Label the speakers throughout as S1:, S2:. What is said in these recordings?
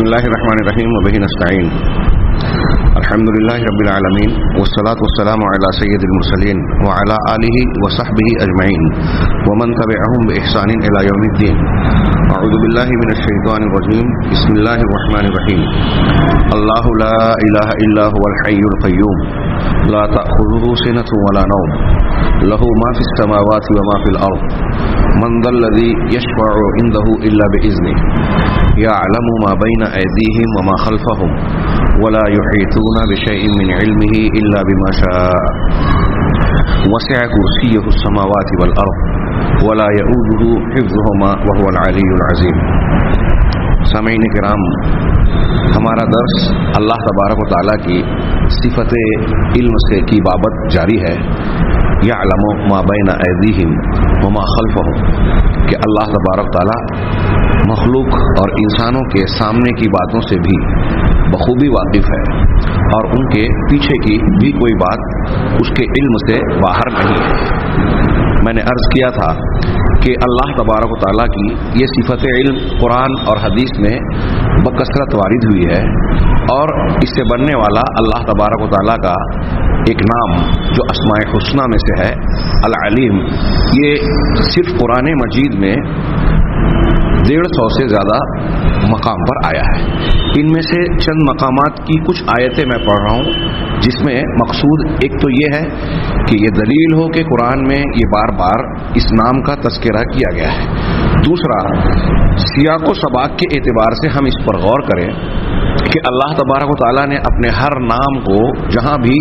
S1: بسم الله الرحمن الرحيم وبه نستعين الحمد لله رب العالمين والصلاة والسلام على سيد المرسلين وعلى آله وصحبه أجمعين ومن تبعهم بإحسان إلى يوم الدين. أعوذ بالله من الشيطان الرجيم. بسم الله الرحمن الرحيم. الله لا إله إلا هو الحي القيوم لا تأخذه سنة ولا نوم له ما في السماوات وما في الأرض من ذا الذي يشفع عنده إلا بإذنه يعلم ما بين أيديهم وما خلفهم ولا يحيطون بشيء من علمه إلا بما شاء وسع كرسيه السماوات والأرض ولا يؤوده حفظهما وهو العلي العظيم. سامعین کرام، ہمارا درس اللہ تبارک و تعالیٰ کی صفت علم سے کی بابت جاری ہے. یعلم ما بین ایدیہم وما خلفہم، کہ اللہ تبارک و تعالیٰ مخلوق اور انسانوں کے سامنے کی باتوں سے بھی بخوبی واقف ہے اور ان کے پیچھے کی بھی کوئی بات اس کے علم سے باہر نہیں ہے. میں نے عرض کیا تھا کہ اللہ تبارک و تعالیٰ کی یہ صفت علم قرآن اور حدیث میں بکثرت وارد ہوئی ہے، اور اس سے بننے والا اللہ تبارک و تعالیٰ کا ایک نام جو اسماء حسنہ میں سے ہے العلیم، یہ صرف قرآن مجید میں 150 سے زیادہ مقام پر آیا ہے. ان میں سے چند مقامات کی کچھ آیتیں میں پڑھ رہا ہوں، جس میں مقصود ایک تو یہ ہے کہ یہ دلیل ہو کہ قرآن میں یہ بار بار اس نام کا تذکرہ کیا گیا ہے. دوسرا، سیاق و سباق کے اعتبار سے ہم اس پر غور کریں کہ اللہ تبارک و تعالیٰ نے اپنے ہر نام کو جہاں بھی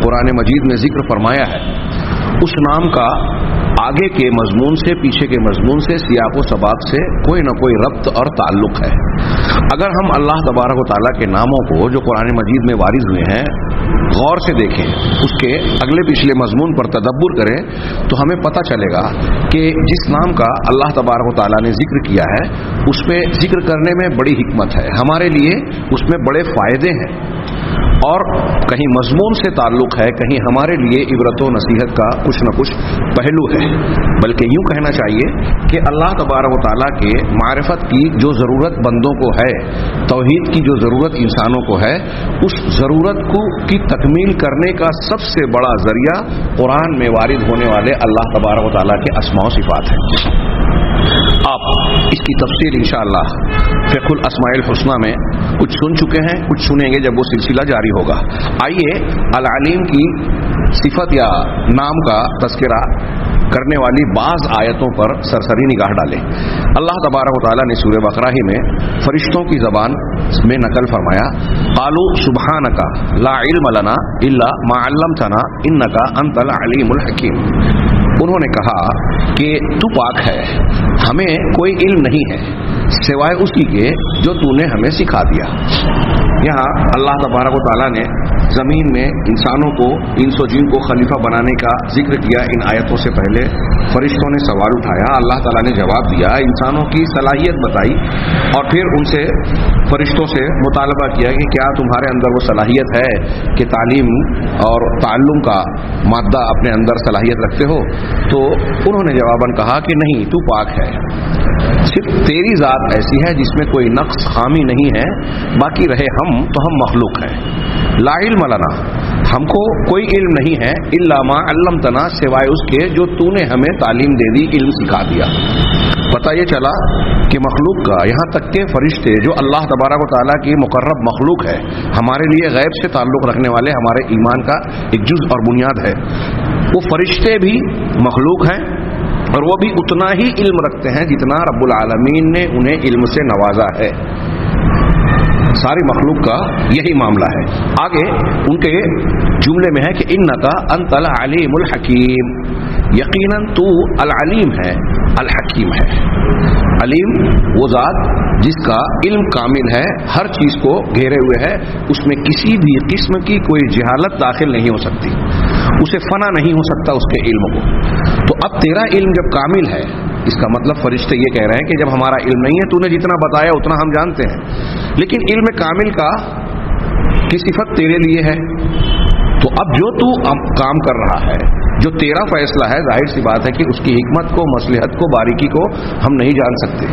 S1: قرآن مجید میں ذکر فرمایا ہے، اس نام کا آگے کے مضمون سے پیچھے کے مضمون سے سیاق و سباق سے کوئی نہ کوئی ربط اور تعلق ہے. اگر ہم اللہ تبارک و تعالیٰ کے ناموں کو جو قرآن مجید میں وارد ہوئے ہیں غور سے دیکھیں، اس کے اگلے پچھلے مضمون پر تدبر کریں، تو ہمیں پتہ چلے گا کہ جس نام کا اللہ تبارک و تعالیٰ نے ذکر کیا ہے اس پہ ذکر کرنے میں بڑی حکمت ہے، ہمارے لیے اس میں بڑے فائدے ہیں، اور کہیں مضمون سے تعلق ہے، کہیں ہمارے لیے عبرت و نصیحت کا کچھ نہ کچھ پہلو ہے. بلکہ یوں کہنا چاہیے کہ اللہ تبارک و تعالیٰ کے معرفت کی جو ضرورت بندوں کو ہے، توحید کی جو ضرورت انسانوں کو ہے، اس ضرورت کی تکمیل کرنے کا سب سے بڑا ذریعہ قرآن میں وارد ہونے والے اللہ تبارک و تعالیٰ کے اسماء و صفات ہیں. آپ اس کی تفسیر انشاءاللہ فقہ الاسماء الحسنہ میں کچھ سن چکے ہیں، کچھ سنیں گے جب وہ سلسلہ جاری ہوگا. آئیے العلیم کی صفت یا نام کا تذکرہ کرنے والی بعض آیتوں پر سرسری نگاہ ڈالیں. اللہ تبارک و تعالیٰ نے سورہ بقرہ ہی میں فرشتوں کی زبان میں نقل فرمایا، قالوا سبحانک لا علم لنا الا ما علمتنا انک انت العلیم الحکیم. انہوں نے کہا کہ تو پاک ہے، ہمیں کوئی علم نہیں ہے سوائے اسی کے جو تو نے ہمیں سکھا دیا. یہاں اللہ تبارک و تعالیٰ نے زمین میں انسانوں کو، انس و جن کو خلیفہ بنانے کا ذکر کیا. ان آیتوں سے پہلے فرشتوں نے سوال اٹھایا، اللہ تعالیٰ نے جواب دیا، انسانوں کی صلاحیت بتائی، اور پھر ان سے فرشتوں سے مطالبہ کیا کہ کیا تمہارے اندر وہ صلاحیت ہے کہ تعلیم اور تعلم کا مادہ اپنے اندر صلاحیت رکھتے ہو؟ تو انہوں نے جواباً کہا کہ نہیں، تو پاک ہے، صرف تیری ذات ایسی ہے جس میں کوئی نقص خامی نہیں ہے، باقی رہے ہم تو ہم مخلوق ہیں. لا علم لنا، ہم کو کوئی علم نہیں ہے، الا ما علمتنا، سوائے اس کے جو تو نے ہمیں تعلیم دے دی، علم سکھا دیا. پتہ یہ چلا کہ مخلوق کا، یہاں تک کہ فرشتے جو اللہ تبارک و تعالیٰ کی مقرب مخلوق ہے، ہمارے لیے غیب سے تعلق رکھنے والے، ہمارے ایمان کا ایک جز اور بنیاد ہے، وہ فرشتے بھی مخلوق ہیں، اور وہ بھی اتنا ہی علم رکھتے ہیں جتنا رب العالمین نے انہیں علم سے نوازا ہے. ساری مخلوق کا یہی معاملہ ہے. آگے ان کے جملے میں ہے کہ انکا انت العلیم الحکیم، یقیناً تو العلیم ہے، الحکیم ہے. علیم وہ ذات جس کا علم کامل ہے، ہر چیز کو گھیرے ہوئے ہے، اس میں کسی بھی قسم کی کوئی جہالت داخل نہیں ہو سکتی، اسے فنا نہیں ہو سکتا اس کے علم کو. تو اب تیرا علم جب کامل ہے، اس کا مطلب فرشتے یہ کہہ رہے ہیں کہ جب ہمارا علم نہیں ہے، تو نے جتنا بتایا اتنا ہم جانتے ہیں، لیکن علم کامل کا کی صفت تیرے لیے ہے. تو اب جو تو کام کر رہا ہے، جو تیرا فیصلہ ہے ظاہر سی بات ہے کہ اس کی حکمت کو، مصلحت کو، باریکی کو ہم نہیں جان سکتے.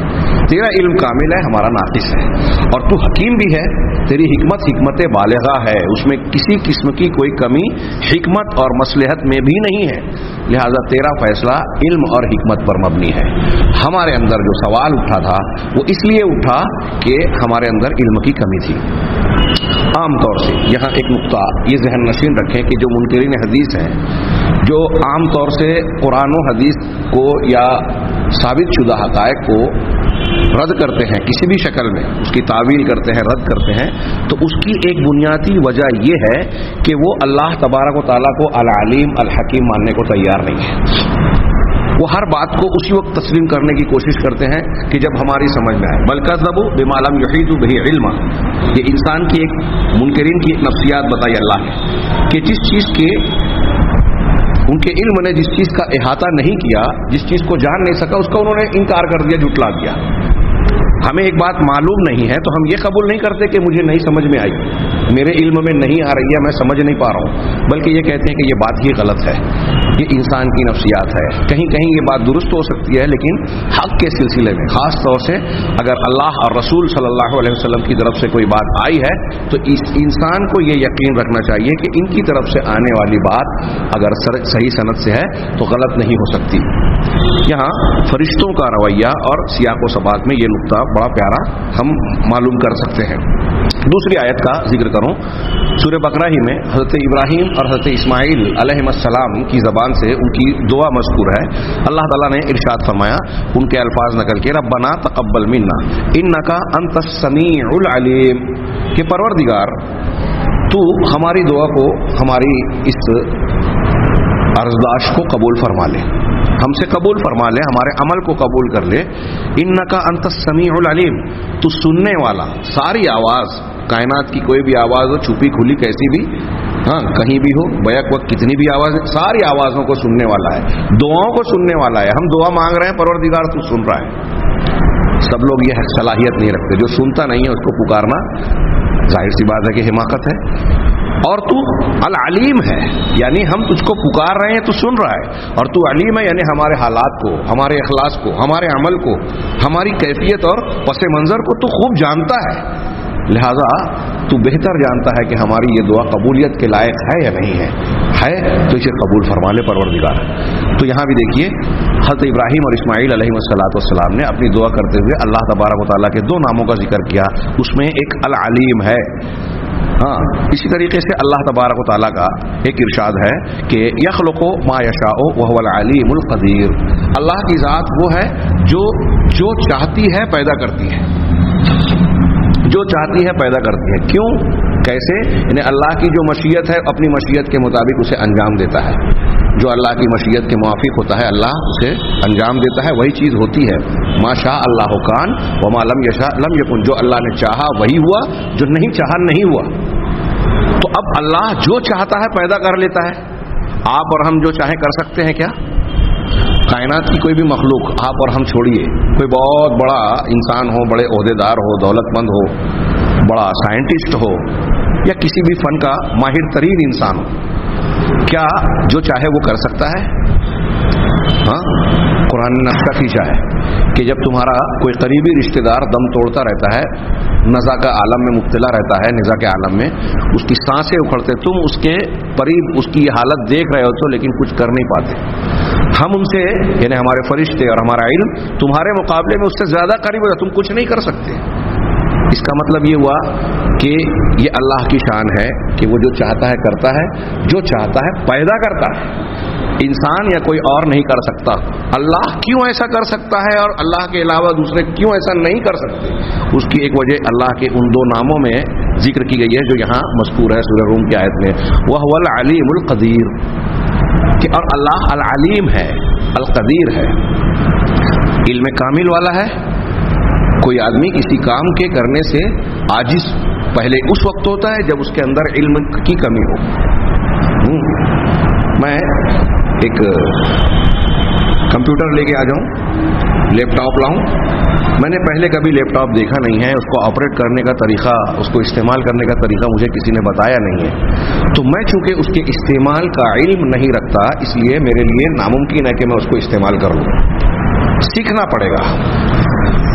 S1: تیرا علم کامل ہے، ہمارا ناقص ہے. اور تو حکیم بھی ہے، تیری حکمت بالغہ ہے، اس میں کسی قسم کی کوئی کمی حکمت اور مصلحت میں بھی نہیں ہے. لہذا تیرا فیصلہ علم اور حکمت پر مبنی ہے. ہمارے اندر جو سوال اٹھا تھا وہ اس لیے اٹھا کہ ہمارے اندر علم کی کمی تھی. عام طور سے یہاں ایک نقطہ یہ ذہن نشین رکھیں کہ جو منکرین حدیث ہیں، جو عام طور سے قرآن و حدیث کو یا ثابت شدہ حقائق کو رد کرتے ہیں کسی بھی شکل میں، اس کی تعویل کرتے ہیں، رد کرتے ہیں، تو اس کی ایک بنیادی وجہ یہ ہے کہ وہ اللہ تبارک و تعالیٰ کو العلیم الحکیم ماننے کو تیار نہیں ہے. وہ ہر بات کو اسی وقت تسلیم کرنے کی کوشش کرتے ہیں کہ جب ہماری سمجھ میں آئے. بل کذبوا بما لم یحیطوا بہ علما. یہ انسان کی ایک، منکرین کی ایک نفسیات بتائی اللہ نے کہ جس چیز کے ان کے علم نے جس چیز کا احاطہ نہیں کیا، جس چیز کو جان نہیں سکا، اس کا انہوں نے انکار کر دیا، جھٹلا دیا. ہمیں ایک بات معلوم نہیں ہے تو ہم یہ قبول نہیں کرتے کہ مجھے نہیں سمجھ میں آئی، میرے علم میں نہیں آ رہی ہے، میں سمجھ نہیں پا رہا ہوں، بلکہ یہ کہتے ہیں کہ یہ بات ہی غلط ہے. یہ انسان کی نفسیات ہے. کہیں کہیں یہ بات درست ہو سکتی ہے، لیکن حق کے سلسلے میں خاص طور سے اگر اللہ اور رسول صلی اللہ علیہ وسلم کی طرف سے کوئی بات آئی ہے تو اس انسان کو یہ یقین رکھنا چاہیے کہ ان کی طرف سے آنے والی بات اگر صحیح سند سے ہے تو غلط نہیں ہو سکتی. یہاں فرشتوں کا رویہ اور سیاق و سباق میں یہ نقطہ بڑا پیارا ہم معلوم کر سکتے ہیں. دوسری آیت کا ذکر کروں، سورہ بقرہ ہی میں حضرت ابراہیم اور حضرت اسماعیل علیہ السلام کی زبان سے ان کی دعا مذکور ہے. اللہ تعالیٰ نے ارشاد فرمایا، ان کے الفاظ نقل کے، ربنا تقبل منا انک انت السمیع العلیم، کہ پروردگار تو ہماری دعا کو، ہماری اس عرضداشت کو قبول فرما لے، ہم سے قبول فرما لے، ہمارے عمل کو قبول کر لے. انکا انت السمیع العلیم، تو سننے والا، ساری آواز، کائنات کی کوئی بھی آواز ہو، چھپی کھلی کیسی بھی، ہاں کہیں بھی ہو، بیک وقت کتنی بھی آواز ہے، ساری آوازوں کو سننے والا ہے، دعاؤں کو سننے والا ہے. ہم دعا مانگ رہے ہیں، پروردگار تو سن رہا ہے. سب لوگ یہ صلاحیت نہیں رکھتے. جو سنتا نہیں ہے اس کو پکارنا ظاہر سی بات ہے کہ حماقت ہے. اور تو العلیم ہے، یعنی ہم تجھ کو پکار رہے ہیں تو سن رہا ہے، اور تو علیم ہے یعنی ہمارے حالات کو، ہمارے اخلاص کو، ہمارے عمل کو، ہماری کیفیت اور پس منظر کو تو خوب جانتا ہے. لہذا تو بہتر جانتا ہے کہ ہماری یہ دعا قبولیت کے لائق ہے یا نہیں ہے تو اسے قبول فرما لے پروردگار. تو یہاں بھی دیکھیے حضرت ابراہیم اور اسماعیل علیہ السلام نے اپنی دعا کرتے ہوئے اللہ تبارک و تعالیٰ کے دو ناموں کا ذکر کیا، اس میں ایک العلیم ہے. ہاں اسی طریقے سے اللہ تبارک و تعالیٰ کا ایک ارشاد ہے کہ یخلق ما یشاء وهو العلیم القدیر. اللہ کی ذات وہ ہے جو چاہتی ہے پیدا کرتی ہے، جو چاہتی ہے پیدا کرتی ہے. کیوں، کیسے؟ یعنی اللہ کی جو مشیت ہے اپنی مشیت کے مطابق اسے انجام دیتا ہے. جو اللہ کی مشیت کے موافق ہوتا ہے اللہ اسے انجام دیتا ہے، وہی چیز ہوتی ہے. ما شاء اللہ کان وما لم یشاء لم یکن. جو اللہ نے چاہا وہی ہوا، جو نہیں چاہا نہیں ہوا. تو اب اللہ جو چاہتا ہے پیدا کر لیتا ہے. آپ اور ہم جو چاہیں کر سکتے ہیں کیا؟ کائنات کی کوئی بھی مخلوق آپ اور ہم چھوڑیے، کوئی بہت بڑا انسان ہو، بڑے عہدیدار ہو، دولت مند ہو، بڑا سائنٹسٹ ہو، یا کسی بھی فن کا ماہر ترین انسان ہو، کیا جو چاہے وہ کر سکتا ہے؟ ہاں قرآن نے نقشہ کھینچا ہے کہ جب تمہارا کوئی قریبی رشتہ دار دم توڑتا رہتا ہے، نزا کا عالم میں مبتلا رہتا ہے، نزا کے عالم میں اس کی سانسیں اکھڑتے، تم اس کے قریب اس کی یہ حالت دیکھ رہے ہوتے ہو لیکن کچھ کر نہیں پاتے. ہم ان سے یعنی ہمارے فرشتے اور ہمارا علم تمہارے مقابلے میں اس سے زیادہ قریب ہوتا، تم کچھ نہیں کر سکتے. اس کا مطلب یہ ہوا کہ یہ اللہ کی شان ہے کہ وہ جو چاہتا ہے کرتا ہے، جو چاہتا ہے پیدا کرتا ہے. انسان یا کوئی اور نہیں کر سکتا. اللہ کیوں ایسا کر سکتا ہے اور اللہ کے علاوہ دوسرے کیوں ایسا نہیں کر سکتے؟ اس کی ایک وجہ اللہ کے ان دو ناموں میں ذکر کی گئی ہے جو یہاں مذکور ہے سورہ روم کی آیت میں، وَهُوَ الْعَلِيمُ الْقَدِيرُ، کہ اور اللہ العلیم ہے، القدیر ہے، علم کامل والا ہے. کوئی آدمی کسی کام کے کرنے سے عاجز پہلے اس وقت ہوتا ہے جب اس کے اندر علم کی کمی ہو. میں ایک کمپیوٹر لے کے آ جاؤں لیپ ٹاپ لاؤں؟ میں نے پہلے کبھی لیپ ٹاپ دیکھا نہیں ہے، اس کو آپریٹ کرنے کا طریقہ، اس کو استعمال کرنے کا طریقہ مجھے کسی نے بتایا نہیں ہے، تو میں چونکہ اس کے استعمال کا علم نہیں رکھتا، اس لیے میرے لیے ناممکن ہے کہ میں اس کو استعمال کروں، سیکھنا پڑے گا۔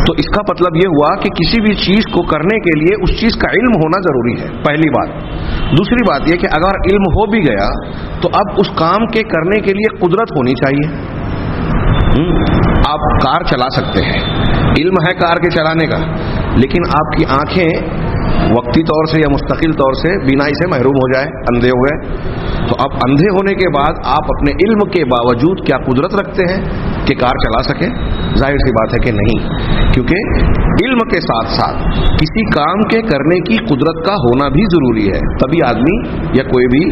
S1: تو اس کا مطلب یہ ہوا کہ کسی بھی چیز کو کرنے کے لیے اس چیز کا علم ہونا ضروری ہے، پہلی بات۔ دوسری بات یہ کہ اگر علم ہو بھی گیا تو اب اس کام کے کرنے کے لیے قدرت ہونی چاہیے۔ آپ کار چلا سکتے ہیں، علم ہے کار کے چلانے کا، لیکن آپ کی آنکھیں وقتی طور سے یا مستقل طور سے بینائی سے محروم ہو جائے، اندھے ہو گئے، تو اب اندھے ہونے کے بعد آپ اپنے علم کے باوجود کیا قدرت رکھتے ہیں کہ کار چلا سکیں؟ ظاہر سی بات ہے کہ نہیں، کیونکہ علم کے ساتھ ساتھ کسی کام کے کرنے کی قدرت کا ہونا بھی ضروری ہے، تبھی آدمی یا کوئی بھی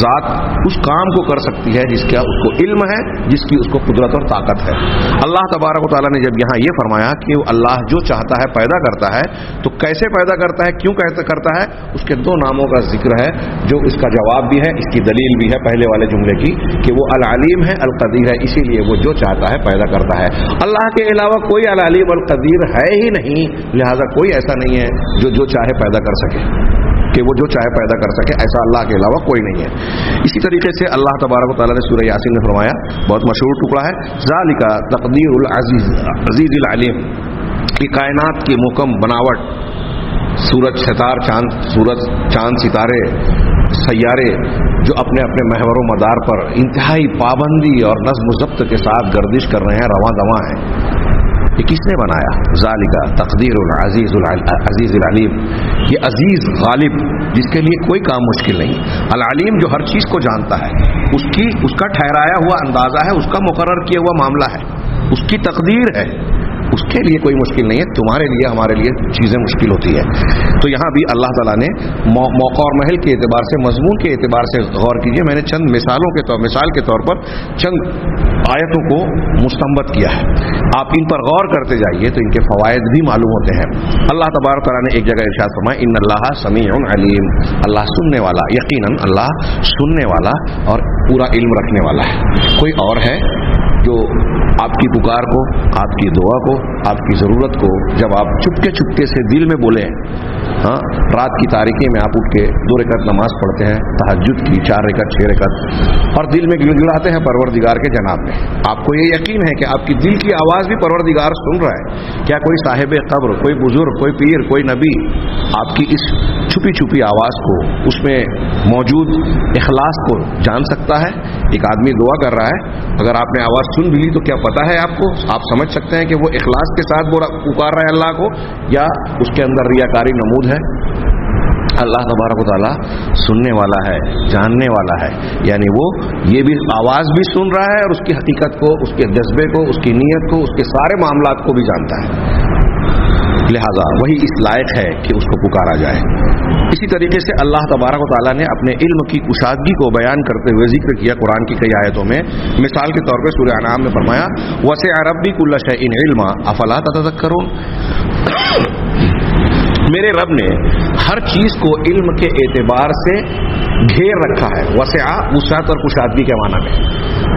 S1: ذات اس کام کو کر سکتی ہے جس کا اس کو علم ہے، جس کی اس کو قدرت اور طاقت ہے۔ اللہ تبارک و تعالیٰ نے جب یہاں یہ فرمایا کہ اللہ جو چاہتا ہے پیدا کرتا ہے، تو کیسے پیدا کرتا ہے، کیوں کرتا ہے، اس کے دو ناموں کا ذکر ہے جو اس کا جواب بھی ہے، اس کی دلیل بھی ہے پہلے والے جملے کی، کہ وہ العلیم ہے، القدیر ہے، اسی لیے وہ جو چاہتا ہے پیدا کرتا ہے۔ اللہ کے علاوہ کوئی العلیم القدیر ہے ہی نہیں، لہذا کوئی ایسا نہیں ہے جو چاہے پیدا کر سکے، کہ وہ جو چاہے پیدا کر سکے، ایسا اللہ کے علاوہ کوئی نہیں ہے۔ اسی طریقے سے اللہ تبارک و تعالیٰ نے سورہ یاسین میں فرمایا، بہت مشہور ٹکڑا ہے، ذالک تقدیر العزیز عزیز العلیم، کہ کائنات کی محکم بناوٹ، سورج چاند ستارے سیارے جو اپنے اپنے محور و مدار پر انتہائی پابندی اور نظم و ضبط کے ساتھ گردش کر رہے ہیں، رواں دواں ہیں، یہ کس نے بنایا؟ ذالک تقدیر العزیز العلیم، یہ عزیز غالب جس کے لیے کوئی کام مشکل نہیں، العلیم جو ہر چیز کو جانتا ہے، اس کا ٹھہرایا ہوا اندازہ ہے، اس کا مقرر کیا ہوا معاملہ ہے، اس کی تقدیر ہے، اس کے لیے کوئی مشکل نہیں ہے۔ تمہارے لیے ہمارے لیے چیزیں مشکل ہوتی ہے۔ تو یہاں بھی اللہ تعالیٰ نے موقع اور محل کے اعتبار سے، مضمون کے اعتبار سے غور کیجئے، میں نے چند مثال کے طور پر چند آیتوں کو مستنبط کیا ہے، آپ ان پر غور کرتے جائیے تو ان کے فوائد بھی معلوم ہوتے ہیں۔ اللہ تبارک تعالیٰ نے ایک جگہ ارشاد فرمایا، ان اللہ سمیع علیم، اللہ سننے والا، یقیناً اللہ سننے والا اور پورا علم رکھنے والا ہے۔ کوئی اور ہے جو آپ کی پکار کو، آپ کی دعا کو، آپ کی ضرورت کو جب آپ چپکے سے دل میں بولیں، رات کی تاریکی میں آپ اٹھ کے 2 رکعت نماز پڑھتے ہیں، تہجد کی 4 رکعت 6 رکعت، اور دل میں گڑگڑاتے ہیں پروردگار کے جناب میں، آپ کو یہ یقین ہے کہ آپ کی دل کی آواز بھی پروردگار سن رہا ہے۔ کیا کوئی صاحب قبر، کوئی بزرگ، کوئی پیر، کوئی نبی آپ کی اس چھپی آواز کو، اس میں موجود اخلاص کو جان سکتا ہے؟ ایک آدمی دعا کر رہا ہے، اگر آپ نے آواز سن بھی لی تو کیا پتا ہے آپ کو، آپ سمجھ سکتے ہیں کہ وہ اخلاص کے ساتھ پکار رہا ہے اللہ کو، یا اس کے اندر ریاکاری نمود ہے؟ اللہ تبارک و تعالیٰ سننے والا ہے، جاننے والا ہے، یعنی وہ یہ بھی آواز بھی سن رہا ہے اور اس کی حقیقت کو، اس کے جذبے کو، اس کی نیت کو، اس کے سارے معاملات کو بھی جانتا ہے، لہذا وہی اس لائق ہے کہ اس کو پکارا جائے۔ اسی طریقے سے اللہ تبارک و تعالیٰ نے اپنے علم کی کشادگی کو بیان کرتے ہوئے ذکر کیا قرآن کی کئی آیتوں میں، مثال کے طور پہ سورہ انعام میں فرمایا، وسع ربی کل شیء علما افلا تتذکرون، میرے رب نے ہر چیز کو علم کے اعتبار سے گھیر رکھا ہے۔ وسع وسعت اور کشادگی کے معنی میں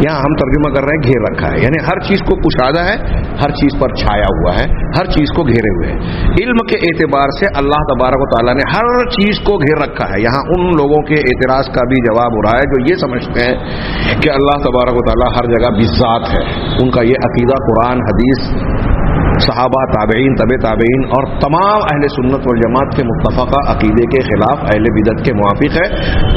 S1: یہاں ہم ترجمہ کر رہے ہیں گھیر رکھا ہے، یعنی ہر چیز کو کشادہ ہے، ہر چیز پر چھایا ہوا ہے، ہر چیز کو گھیرے ہوئے ہے۔ علم کے اعتبار سے اللہ تبارک و تعالیٰ نے ہر چیز کو گھیر رکھا ہے۔ یہاں ان لوگوں کے اعتراض کا بھی جواب ہو رہا ہے جو یہ سمجھتے ہیں کہ اللہ تبارک و تعالیٰ ہر جگہ بالذات ہے، ان کا یہ عقیدہ قرآن، حدیث، صحابہ، تابعین، طب تابعین اور تمام اہل سنت والجماعت کے متفقہ عقیدے کے خلاف، اہل بدعت کے موافق ہے،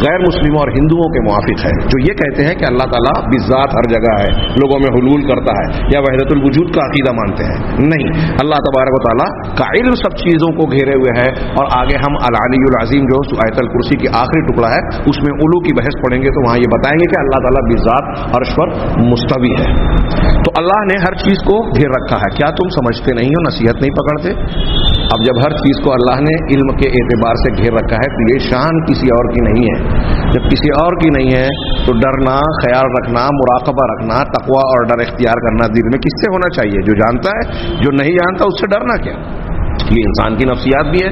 S1: غیر مسلموں اور ہندوؤں کے موافق ہے، جو یہ کہتے ہیں کہ اللہ تعالیٰ بالذات ہر جگہ ہے، لوگوں میں حلول کرتا ہے یا وحدت الوجود کا عقیدہ مانتے ہیں۔ نہیں، اللہ تبارک و تعالیٰ کا علم سب چیزوں کو گھیرے ہوئے ہے، اور آگے ہم العلی العظیم جو آیت الکرسی کی آخری ٹکڑا ہے اس میں علو کی بحث پڑھیں گے تو وہاں یہ بتائیں گے کہ اللہ تعالیٰ بالذات عرش پر مستوی ہے۔ تو اللہ نے ہر چیز کو گھیر رکھا ہے، کیا تم سمجھتے نہیں ہو، نصیحت نہیں پکڑتے؟ اب جب ہر چیز کو اللہ نے علم کے اعتبار سے گھیر رکھا ہے تو یہ شان کسی اور کی نہیں ہے۔ جب کسی اور کی نہیں ہے تو ڈرنا، خیال رکھنا، مراقبہ رکھنا، تقوی اور ڈر اختیار کرنا دل میں کس سے ہونا چاہیے؟ جو جانتا ہے۔ جو نہیں جانتا اس سے ڈرنا کیا؟ یہ انسان کی نفسیات بھی ہے۔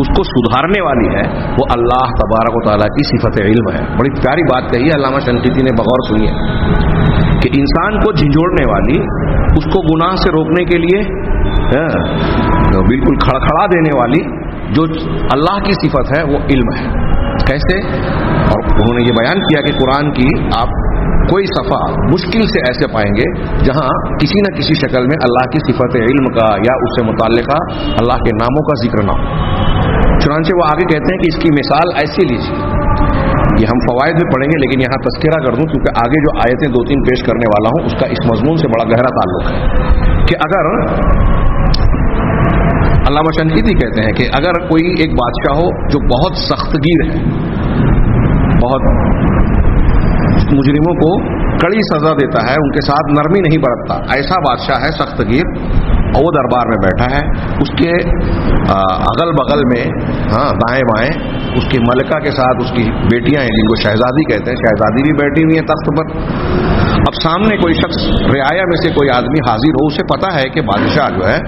S1: اس کو سدھارنے والی ہے، وہ اللہ تبارک و تعالیٰ کی صفت علم ہے۔ بڑی پیاری بات کہی ہے علامہ شنقیطی نے، بغور سنیے کہ انسان کو جھنجھوڑنے والی، اس کو گناہ سے روکنے کے لیے بالکل کھڑکھڑا دینے والی جو اللہ کی صفت ہے وہ علم ہے۔ کیسے؟ اور انہوں نے یہ بیان کیا کہ قرآن کی آپ کوئی صفحہ مشکل سے ایسے پائیں گے جہاں کسی نہ کسی شکل میں اللہ کی صفت علم کا یا اس سے متعلقہ اللہ کے ناموں کا ذکر نہ ہو۔ چنانچہ وہ آگے کہتے ہیں کہ اس کی مثال ایسی لیجیے، یہ ہم فوائد میں پڑھیں گے لیکن یہاں تذکرہ کر دوں کیونکہ آگے جو آیتیں 2-3 پیش کرنے والا ہوں اس کا اس مضمون سے بڑا گہرا تعلق ہے کہ اگر علامہ شنقیطی کہتے ہیں کہ اگر کوئی ایک بادشاہ ہو جو بہت سخت گیر ہے، بہت مجرموں کو کڑی سزا دیتا ہے، ان کے ساتھ نرمی نہیں برتتا، ایسا بادشاہ ہے سخت گیر، اور وہ دربار میں بیٹھا ہے، اس کے اگل بغل میں دائیں بائیں اس کی ملکہ کے ساتھ اس کی بیٹیاں ہیں جن کو شہزادی کہتے ہیں، شہزادی بھی بیٹھی ہوئی ہیں تخت پر۔ اب سامنے کوئی شخص رعایا میں سے کوئی آدمی حاضر ہو، اسے پتا ہے کہ بادشاہ جو ہے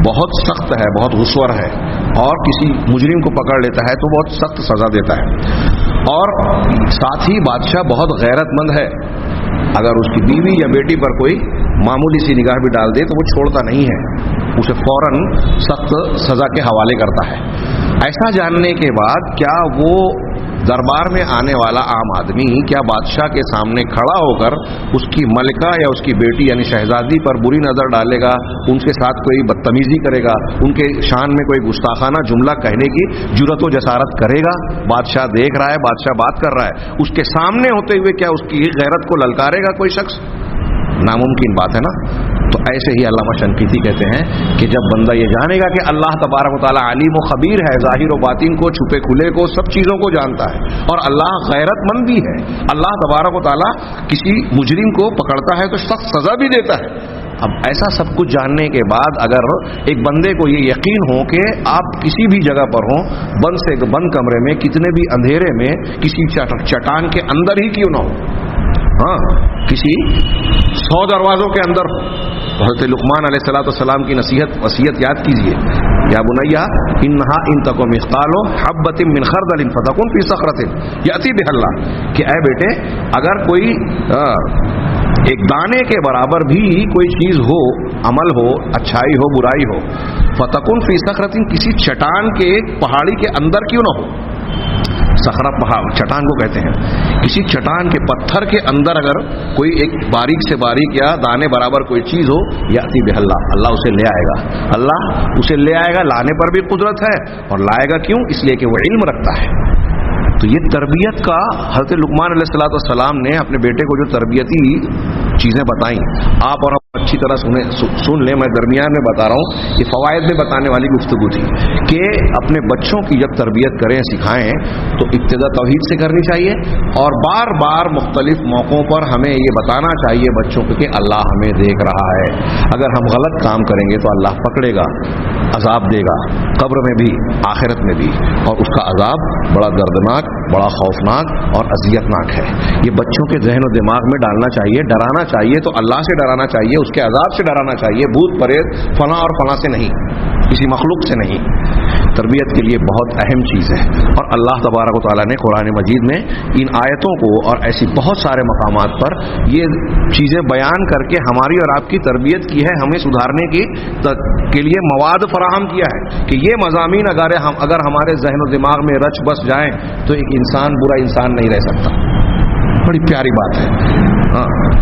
S1: بہت سخت ہے، بہت غصور ہے، اور کسی مجرم کو پکڑ لیتا ہے تو بہت سخت سزا دیتا ہے، اور ساتھ ہی بادشاہ بہت غیرت مند ہے، اگر اس کی بیوی یا بیٹی پر کوئی معمولی سی نگاہ بھی ڈال دے تو وہ چھوڑتا نہیں ہے، اسے فوراً سخت سزا کے حوالے کرتا ہے۔ ایسا جاننے کے بعد کیا وہ دربار میں آنے والا عام آدمی کیا بادشاہ کے سامنے کھڑا ہو کر اس کی ملکہ یا اس کی بیٹی یعنی شہزادی پر بری نظر ڈالے گا، ان کے ساتھ کوئی بدتمیزی کرے گا، ان کے شان میں کوئی گستاخانہ جملہ کہنے کی جرأت و جسارت کرے گا؟ بادشاہ دیکھ رہا ہے، بادشاہ بات کر رہا ہے، اس کے سامنے ہوتے ہوئے کیا اس کی غیرت کو للکارے گا کوئی شخص؟ ناممکن بات ہے نا۔ تو ایسے ہی علامہ شنقیطی کہتے ہیں کہ جب بندہ یہ جانے گا کہ اللہ تبارک و تعالیٰ علیم و خبیر ہے، ظاہر و باطن کو، چھپے کھلے کو، سب چیزوں کو جانتا ہے، اور اللہ غیرت مند بھی ہے، اللہ تبارک و تعالیٰ کسی مجرم کو پکڑتا ہے تو سخت سزا بھی دیتا ہے۔ اب ایسا سب کچھ جاننے کے بعد اگر ایک بندے کو یہ یقین ہو کہ آپ کسی بھی جگہ پر ہوں، بند سے بند کمرے میں، کتنے بھی اندھیرے میں، کسی چٹان کے اندر ہی کیوں نہ ہو، کسی 100 دروازوں کے اندر، حضرت لقمان علیہ السلام کی وصیت یاد کیجیے، یا بنیا انہا ان تک مثقال حبۃ من خردل فتکن فی صخرۃ یأتی بها اللہ، کہ اے بیٹے اگر کوئی ایک دانے کے برابر بھی کوئی چیز ہو، عمل ہو، اچھائی ہو، برائی ہو، فتکن فی صخرۃ، کسی چٹان کے پہاڑی کے اندر کیوں نہ ہو، صخرہ پہاڑ چٹان کو کہتے ہیں، کسی چٹان کے پتھر کے اندر اگر کوئی ایک باریک سے باریک یا دانے برابر کوئی چیز ہو، یاتی بہ اللہ، اللہ اسے لے آئے گا، اللہ اسے لے آئے گا، لانے پر بھی قدرت ہے، اور لائے گا کیوں؟ اس لیے کہ وہ علم رکھتا ہے۔ تو یہ تربیت کا حضرت لقمان علیہ السلام نے اپنے بیٹے کو جو تربیتی چیزیں بتائیں، آپ اور ہم اچھی طرح سن لیں، میں درمیان میں بتا رہا ہوں، یہ فوائد میں بتانے والی گفتگو تھی کہ اپنے بچوں کی جب تربیت کریں، سکھائیں، تو ابتدا توحید سے کرنی چاہیے، اور بار بار مختلف موقعوں پر ہمیں یہ بتانا چاہیے بچوں کو کہ اللہ ہمیں دیکھ رہا ہے، اگر ہم غلط کام کریں گے تو اللہ پکڑے گا، عذاب دے گا، قبر میں بھی، آخرت میں بھی، اور اس کا عذاب بڑا دردناک، بڑا خوفناک اور اذیتناک ہے۔ یہ بچوں کے ذہن و دماغ میں ڈالنا چاہیے، ڈرانا چاہیے تو اللہ سے ڈرانا چاہیے، اس کے عذاب سے ڈرانا چاہیے، بھوت پریت فلاں اور فلاں سے نہیں، کسی مخلوق سے نہیں۔ تربیت کے لیے بہت اہم چیز ہے، اور اللہ تبارک و تعالیٰ نے قرآن مجید میں ان آیتوں کو اور ایسی بہت سارے مقامات پر یہ چیزیں بیان کر کے ہماری اور آپ کی تربیت کی ہے، ہمیں سدھارنے کے لیے مواد فراہم کیا ہے کہ یہ مضامین اگر ہمارے ذہن و دماغ میں رچ بس جائیں تو ایک انسان برا انسان نہیں رہ سکتا۔ بڑی پیاری بات ہے۔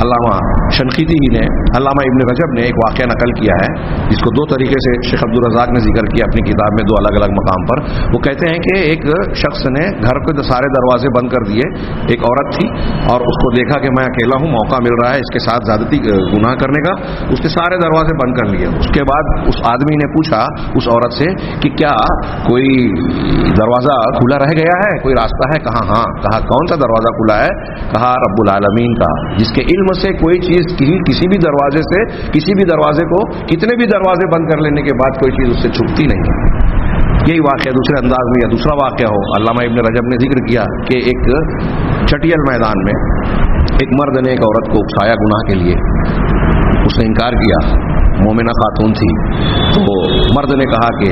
S1: علامہ شنقیطی ہی نے، علامہ ابن رجب نے ایک واقعہ نقل کیا ہے جس کو دو طریقے سے شیخ عبدالرزاق نے ذکر کیا اپنی کتاب میں، دو الگ الگ مقام پر۔ وہ کہتے ہیں کہ ایک شخص نے گھر کے سارے دروازے بند کر دیے، ایک عورت تھی اور اس کو دیکھا کہ میں اکیلا ہوں، موقع مل رہا ہے اس کے ساتھ زیادتی گناہ کرنے کا، اس کے سارے دروازے بند کر لیے۔ اس کے بعد اس آدمی نے پوچھا اس عورت سے کہ کیا کوئی دروازہ کھلا رہ گیا ہے، کوئی راستہ ہے؟ کہا ہاں۔ کہا کون سا دروازہ کھلا ہے؟ کہا رب العالمین کا، جس کے علم سے کوئی چیز کسی بھی دروازے سے، کسی بھی دروازے کو کتنے بھی دروازے بند کر لینے کے بعد کوئی چیز اس سے چھپتی نہیں۔ یہی واقعہ دوسرے انداز میں یا دوسرا واقعہ ہو، علامہ ابن رجب نے ذکر کیا کہ ایک چٹیل میدان میں ایک مرد نے ایک عورت کو اکسایا گناہ کے لیے، اس نے انکار کیا، مومنہ خاتون تھی، تو مرد نے کہا کہ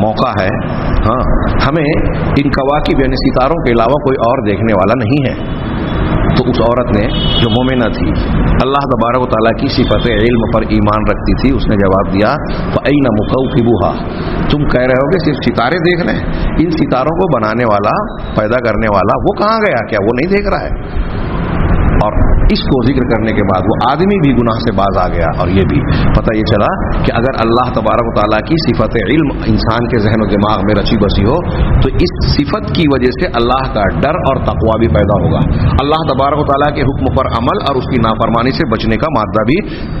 S1: موقع ہے, ہاں ہمیں ان کواکب یعنی ستاروں کے علاوہ کوئی اور دیکھنے والا نہیں ہے. تو اس عورت نے جو مومنہ تھی, اللہ تبارک و تعالیٰ کی صفت علم پر ایمان رکھتی تھی, اس نے جواب دیا فَأَيْنَ مُكَوْكِبُهَا, تم کہہ رہے ہو کہ صرف ستارے دیکھ رہے ہیں, ان ستاروں کو بنانے والا, پیدا کرنے والا وہ کہاں گیا, کیا وہ نہیں دیکھ رہا ہے؟ اور اس کو ذکر کرنے کے بعد وہ آدمی بھی گناہ سے باز آ گیا. اور یہ بھی پتہ یہ چلا کہ اگر اللہ تبارک و تعالیٰ کی صفت علم انسان کے ذہن و دماغ میں رچی بسی ہو تو اس صفت کی وجہ سے اللہ کا ڈر اور تقوی بھی پیدا ہوگا, اللہ تبارک و تعالیٰ کے حکم پر عمل اور اس کی نافرمانی سے بچنے کا مادہ بھی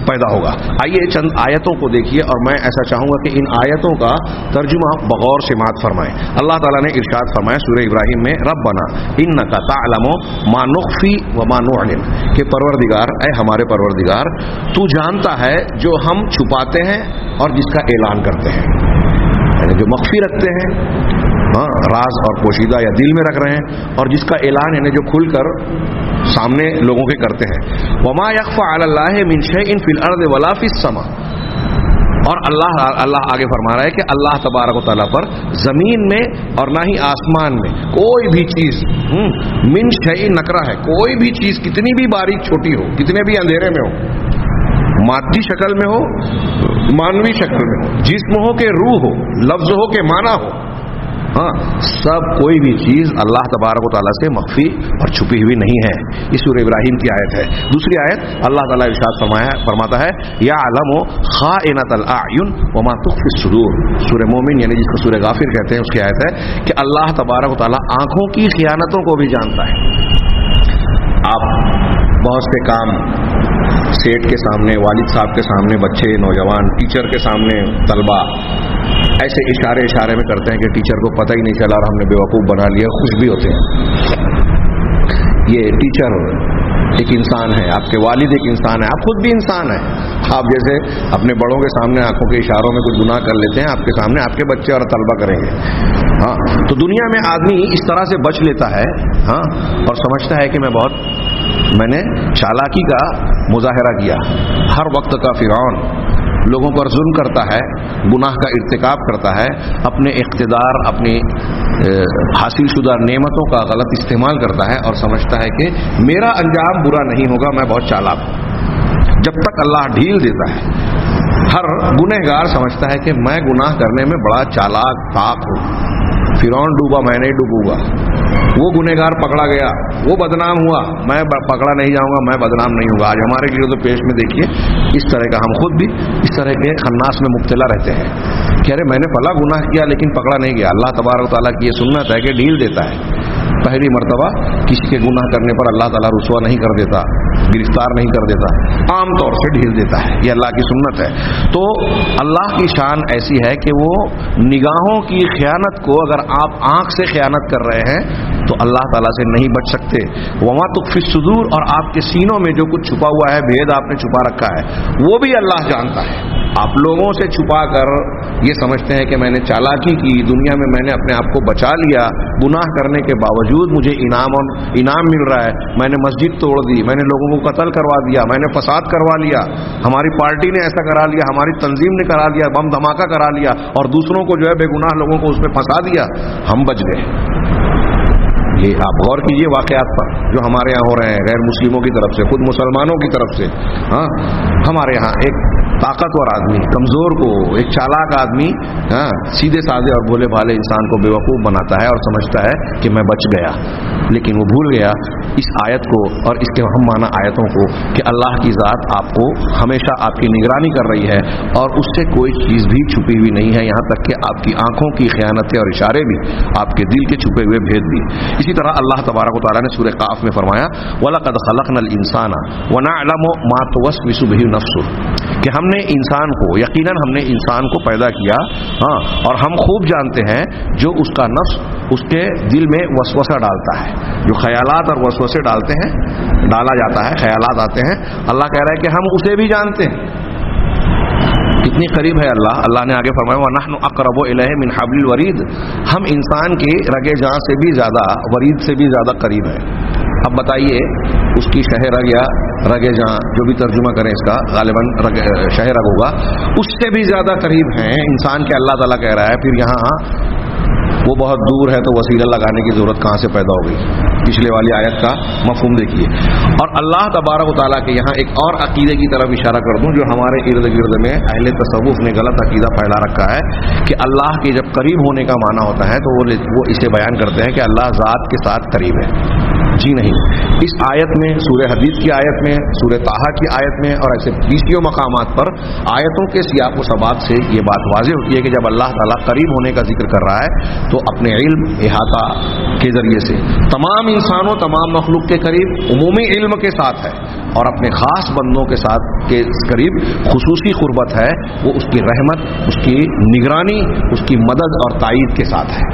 S1: پیدا ہوگا. آئیے چند آیتوں کو دیکھیے, اور میں ایسا چاہوں گا کہ ان آیتوں کا ترجمہ بغور سماعت فرمائیں. اللہ تعالیٰ نے ارشاد فرمایا سورہ ابراہیم میں, ربنا انک تعلم ما نخفی وما نعلن, کہ پروردگار, اے ہمارے پروردگار, تو جانتا ہے جو ہم چھپاتے ہیں اور جس کا اعلان کرتے ہیں, یعنی جو مخفی رکھتے ہیں, ہاں راز اور پوشیدہ یا دل میں رکھ رہے ہیں, اور جس کا اعلان یعنی جو کھل کر سامنے لوگوں کے کرتے ہیں. وما یخفی علی اللہ من شیء فی الارض ولا فی السماء, اور اللہ آگے فرما رہا ہے کہ اللہ تبارک و تعالیٰ پر زمین میں اور نہ ہی آسمان میں کوئی بھی چیز, من شیء نکرہ ہے, کوئی بھی چیز کتنی بھی باریک چھوٹی ہو, کتنے بھی اندھیرے میں ہو, مادی شکل میں ہو, مانوی شکل میں ہو, جسم ہو کہ روح ہو, لفظ ہو کہ معنی ہو, ہاں سب کوئی بھی چیز اللہ تبارک و تعالیٰ سے مخفی اور چھپی ہوئی نہیں ہے. یہ سورہ ابراہیم کی آیت ہے. دوسری آیت اللہ تعالیٰ ارشاد فرماتا ہے یعلم خائنۃ الاعین وما تخفی الصدور, سورہ مومن یعنی جس کو سورہ غافر کہتے ہیں اس کی آیت ہے کہ اللہ تبارک و تعالیٰ آنکھوں کی خیانتوں کو بھی جانتا ہے. آپ بہت سے کام سیٹ کے سامنے, والد صاحب کے سامنے, بچے, نوجوان, ٹیچر کے سامنے, طلبہ ایسے اشارے میں کرتے ہیں کہ ٹیچر کو پتہ ہی نہیں چلا اور ہم نے بیوقوف بنا لیا, خوش بھی ہوتے ہیں. یہ ٹیچر ایک انسان ہے, آپ کے والد ایک انسان ہے, آپ خود بھی انسان ہیں. آپ جیسے اپنے بڑوں کے سامنے آنکھوں کے اشاروں میں کچھ گناہ کر لیتے ہیں, آپ کے سامنے آپ کے بچے اور طلبہ کریں گے. ہاں تو دنیا میں آدمی اس طرح سے بچ لیتا ہے, ہاں, اور سمجھتا ہے کہ میں نے چالاکی کا مظاہرہ کیا. ہر وقت کا فرعون لوگوں پر ظلم کرتا ہے, گناہ کا ارتکاب کرتا ہے, اپنے اقتدار, اپنی حاصل شدہ نعمتوں کا غلط استعمال کرتا ہے اور سمجھتا ہے کہ میرا انجام برا نہیں ہوگا, میں بہت چالاک ہوں. جب تک اللہ ڈھیل دیتا ہے, ہر گنہگار سمجھتا ہے کہ میں گناہ کرنے میں بڑا چالاک طاق ہوں, فرعون ڈوبا میں نہیں ڈوبوں گا, وہ گنہگار پکڑا گیا, وہ بدنام ہوا, میں پکڑا نہیں جاؤں گا, میں بدنام نہیں ہوں گا. آج ہمارے گرد و پیش میں دیکھیے اس طرح کا, ہم خود بھی اس طرح کے خناس میں مبتلا رہتے ہیں کہ ارے میں نے فلاں گناہ کیا لیکن پکڑا نہیں گیا. اللہ تبارک و تعالیٰ کی یہ سنت ہے کہ ڈھیل دیتا ہے. پہلی مرتبہ کسی کے گناہ کرنے پر اللہ تعالیٰ رسوا نہیں کر دیتا, گرفتار نہیں کر دیتا, عام طور سے ڈھیل دیتا ہے. یہ اللہ کی سنت ہے. تو اللہ کی شان ایسی ہے کہ وہ نگاہوں کی خیانت کو, اگر آپ آنکھ سے خیانت کر رہے ہیں تو اللہ تعالیٰ سے نہیں بچ سکتے. وما تخفی الصدور, اور آپ کے سینوں میں جو کچھ چھپا ہوا ہے, بھید آپ نے چھپا رکھا ہے, وہ بھی اللہ جانتا ہے. آپ لوگوں سے چھپا کر یہ سمجھتے ہیں کہ میں نے چالاکی کی, دنیا میں میں نے اپنے آپ کو بچا لیا, گناہ کرنے کے باوجود مجھے انعام مل رہا ہے, میں نے مسجد توڑ دی, میں نے لوگوں کو قتل کروا دیا, میں نے فساد کروا لیا, ہماری پارٹی نے ایسا کرا لیا, ہماری تنظیم نے کرا لیا, بم دھماکہ کرا لیا, اور دوسروں کو جو ہے بے گناہ لوگوں کو اس میں پھنسا دیا, ہم بچ گئے. یہ آپ غور کیجئے واقعات پر جو ہمارے یہاں ہو رہے ہیں, غیر مسلموں کی طرف سے, خود مسلمانوں کی طرف سے. ہاں ہمارے یہاں ایک طاقتور آدمی کمزور کو, ایک چالاک آدمی سیدھے سادھے اور بھولے بھالے انسان کو بیوقوف بناتا ہے اور سمجھتا ہے کہ میں بچ گیا, لیکن وہ بھول گیا اس آیت کو اور اس کے ہم معنی آیتوں کو کہ اللہ کی ذات آپ کو ہمیشہ آپ کی نگرانی کر رہی ہے اور اس سے کوئی چیز بھی چھپی ہوئی نہیں ہے, یہاں تک کہ آپ کی آنکھوں کی خیانتیں اور اشارے بھی, آپ کے دل کے چھپے ہوئے بھید بھی. اسی طرح اللہ تبارک و تعالیٰ نے سورہ قاف میں فرمایا وَلَقَدْ خَلَقْنَا الْإِنسَانَ وَنَعْلَمُ مَا تُوَسْوِسُ بِهِ نَفْسُهُ, کہ ہم نے انسان کو, یقیناً ہم نے انسان کو پیدا کیا, ہاں, اور ہم خوب جانتے ہیں جو اس کا نفس اس کے دل میں وسوسہ ڈالتا ہے, جو خیالات اور وسوسے ڈالتے ہیں, ڈالا جاتا ہے, خیالات آتے ہیں. اللہ کہہ رہا ہے کہ ہم اسے بھی جانتے ہیں. کتنی قریب ہے اللہ. اللہ نے آگے فرمایا وَنَحْنُ أَقْرَبُ إِلَيْهِ مِنْ حَبْلِ الْوَرِيدِ, ہم انسان کے رگے جاں سے بھی زیادہ, ورید سے بھی زیادہ قریب ہے. اب بتائیے اس کی شہ رگ یا رگ جہاں جو بھی ترجمہ کریں اس کا غالباً شہ رگ ہوگا، اس سے بھی زیادہ قریب ہیں انسان کے اللہ تعالیٰ کہہ رہا ہے، پھر یہاں وہ بہت دور ہے تو وسیلہ لگانے کی ضرورت کہاں سے پیدا ہو گئی؟ پچھلے والی آیت کا مفہوم دیکھیے. اور اللہ تبارک و تعالیٰ کے یہاں ایک اور عقیدے کی طرف اشارہ کر دوں جو ہمارے ارد گرد میں اہل تصوف نے غلط عقیدہ پھیلا رکھا ہے کہ اللہ کے جب قریب ہونے کا معنی ہوتا ہے تو وہ اسے بیان کرتے ہیں کہ اللہ ذات کے ساتھ قریب ہے. جی نہیں، اس آیت میں، سورہ حدید کی آیت میں، سورہ طٰہٰ کی آیت میں اور ایسے 20 مقامات پر آیتوں کے سیاق و سباق سے یہ بات واضح ہوتی ہے کہ جب اللہ تعالیٰ قریب ہونے کا ذکر کر رہا ہے تو اپنے علم احاطہ کے ذریعے سے تمام انسانوں، تمام مخلوق کے قریب عمومی علم کے ساتھ ہے، اور اپنے خاص بندوں کے ساتھ کے قریب خصوصی قربت ہے، وہ اس کی رحمت، اس کی نگرانی، اس کی مدد اور تائید کے ساتھ ہے.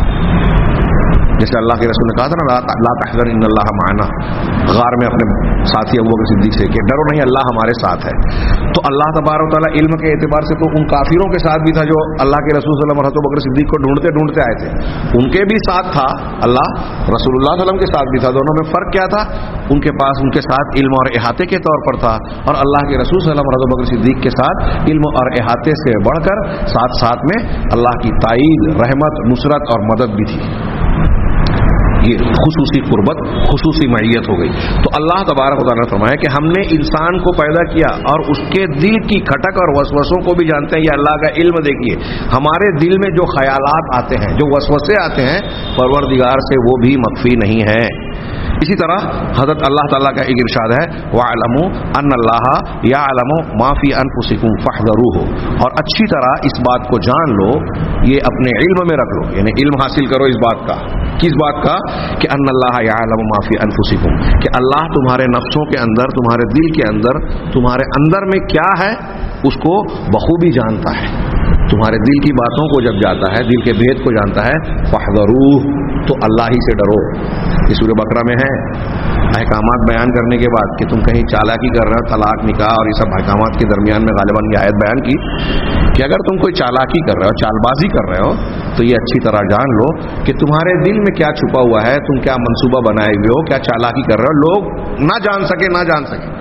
S1: جیسے اللہ کے رسول نے کہا تھا نا، لا تحزن ان اللہ معنا، غار میں اپنے ساتھی ابوبکر صدیق سے کہ ڈرو نہیں، اللہ ہمارے ساتھ ہے. تو اللہ تبارک و تعالیٰ علم کے اعتبار سے تو ان کافروں کے ساتھ بھی تھا جو اللہ کے رسول صلی اللہ علیہ وسلم ابوبکر صدیق کو ڈھونڈتے آئے تھے، ان کے بھی ساتھ تھا اللہ، رسول اللہ صلی اللہ علیہ وسلم کے ساتھ بھی تھا. دونوں میں فرق کیا تھا؟ ان کے پاس ان کے ساتھ علم اور احاطے کے طور پر تھا، اور اللہ کے رسول صلی اللہ علیہ وسلم ابوبکر صدیق کے ساتھ علم اور احاطے سے بڑھ کر ساتھ میں اللہ کی تائید، رحمت، نصرت اور مدد بھی تھی. یہ خصوصی قربت، خصوصی معیت ہو گئی. تو اللہ تبارک و تعالیٰ نے فرمایا کہ ہم نے انسان کو پیدا کیا اور اس کے دل کی کھٹک اور وسوسوں کو بھی جانتے ہیں. یہ اللہ کا علم. دیکھیے ہمارے دل میں جو خیالات آتے ہیں، جو وسوسے آتے ہیں، پروردگار سے وہ بھی مخفی نہیں ہے. اسی طرح حضرت اللہ تعالیٰ کا ایک ارشاد ہے، وَاعْلَمُوا أَنَّ اللَّهَ يَعْلَمُ مَا فِي أَنفُسِكُمْ فَاحْذَرُوهُ، اور اچھی طرح اس بات کو جان لو، یہ اپنے علم میں رکھ لو، یعنی علم حاصل کرو اس بات کا. کس بات کا؟ کہ ان اللہ یعلم ما فی انفسکم، کہ اللہ تمہارے نفسوں کے اندر، تمہارے دل کے اندر، تمہارے اندر میں کیا ہے اس کو بخوبی جانتا ہے. تمہارے دل کی باتوں کو جب جانتا ہے، دل کے بھید کو جانتا ہے، فاحذروہ، تو اللہ ہی سے ڈرو. یہ سورہ بقرہ میں ہے. احکامات بیان کرنے کے بعد کہ تم کہیں چالاکی کر رہے ہو، طلاق، نکاح اور یہ سب احکامات کے درمیان میں غالباً یہ آیت بیان کی کہ اگر تم کوئی چالاکی کر رہے ہو، چال بازی کر رہے ہو، تو یہ اچھی طرح جان لو کہ تمہارے دل میں کیا چھپا ہوا ہے، تم کیا منصوبہ بنائے ہوئے ہو، کیا چالاکی کر رہے ہو. لوگ نہ جان سکے،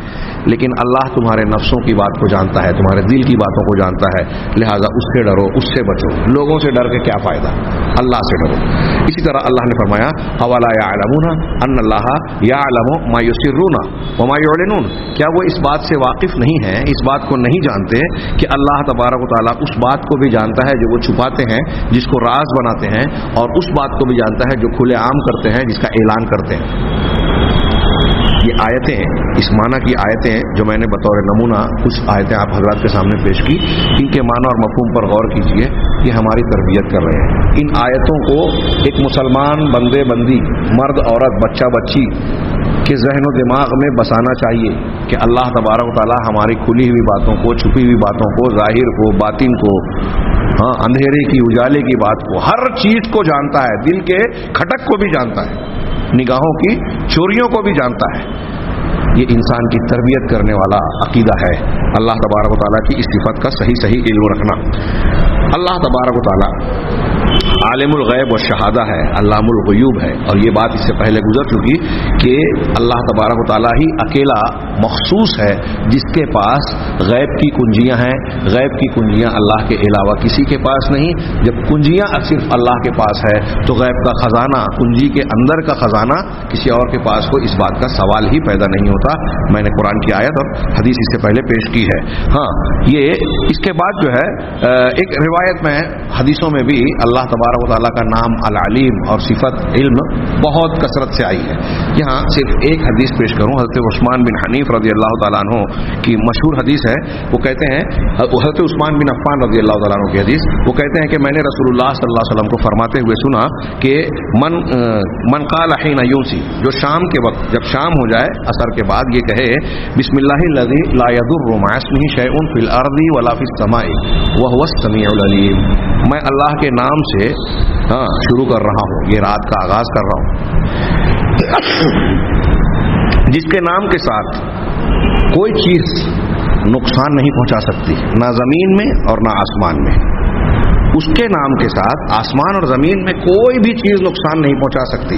S1: لیکن اللہ تمہارے نفسوں کی بات کو جانتا ہے، تمہارے دل کی باتوں کو جانتا ہے. لہٰذا اس سے ڈرو، اس سے بچو. لوگوں سے ڈر کے کیا فائدہ، اللہ سے ڈرو. اسی طرح اللہ نے فرمایا، اولا یعلمون ان اللہ یعلم ما یسرون وما یعلنون، کیا وہ اس بات سے واقف نہیں ہیں، اس بات کو نہیں جانتے کہ اللہ تبارک و تعالیٰ اس بات کو بھی جانتا ہے جو وہ چھپاتے ہیں، جس کو راز بناتے ہیں، اور اس بات کو بھی جانتا ہے جو کھلے عام کرتے ہیں، جس کا اعلان کرتے ہیں. یہ آیتیں، اس معنی کی آیتیں جو میں نے بطور نمونہ کچھ آیتیں آپ حضرات کے سامنے پیش کی، ان کے معنی اور مفہوم پر غور کیجئے. یہ ہماری تربیت کر رہے ہیں. ان آیتوں کو ایک مسلمان بندے بندی، مرد عورت، بچہ بچی کے ذہن و دماغ میں بسانا چاہیے کہ اللہ تبارک و تعالیٰ ہماری کھلی ہوئی باتوں کو، چھپی ہوئی باتوں کو، ظاہر کو، باطن کو، اندھیرے کی، اجالے کی بات کو، ہر چیز کو جانتا ہے. دل کے کھٹک کو بھی جانتا ہے، نگاہوں کی چوریوں کو بھی جانتا ہے. یہ انسان کی تربیت کرنے والا عقیدہ ہے. اللہ تبارک و تعالیٰ کی اس صفت کا صحیح علم رکھنا. اللہ تبارک و تعالیٰ عالم الغیب و شہادہ ہے، علام الغیوب ہے، اور یہ بات اس سے پہلے گزر چکی کہ اللہ تبارک و تعالیٰ ہی اکیلا مخصوص ہے جس کے پاس غیب کی کنجیاں ہیں. غیب کی کنجیاں اللہ کے علاوہ کسی کے پاس نہیں. جب کنجیاں صرف اللہ کے پاس ہے تو غیب کا خزانہ، کنجی کے اندر کا خزانہ کسی اور کے پاس ہو، اس بات کا سوال ہی پیدا نہیں ہوتا. میں نے قرآن کی آیت اور حدیث اس سے پہلے پیش کی ہے. یہ اس کے بعد جو ہے ایک روایت میں، حدیثوں میں بھی اللہ تبارک و تعالیٰ کا نام العلیم اور صفت علم بہت کثرت سے آئی ہے. یہاں صرف ایک حدیث پیش کروں. حضرت عثمان بن حنیف رضی اللہ تعالیٰ عنہ کی مشہور حدیث ہے. وہ کہتے ہیں، حضرت عثمان بن عفان رضی اللہ تعالیٰ عنہ کی حدیث، وہ کہتے ہیں کہ میں نے رسول اللہ صلی اللہ علیہ وسلم کو فرماتے ہوئے سنا کہ من قال حین یمسی، جو شام کے وقت، جب شام ہو جائے عصر کے بعد، یہ کہے بسم اللہ الذی لا یضر مع اسمہ شیء فی الارض ولا فی السماء وهو السمیع العلیم. میں اللہ کے نام سے شروع کر رہا ہوں، یہ رات کا آغاز کر رہا ہوں، جس کے نام کے ساتھ کوئی چیز نقصان نہیں پہنچا سکتی، نہ زمین میں اور نہ آسمان میں. اس کے نام کے ساتھ آسمان اور زمین میں کوئی بھی چیز نقصان نہیں پہنچا سکتی،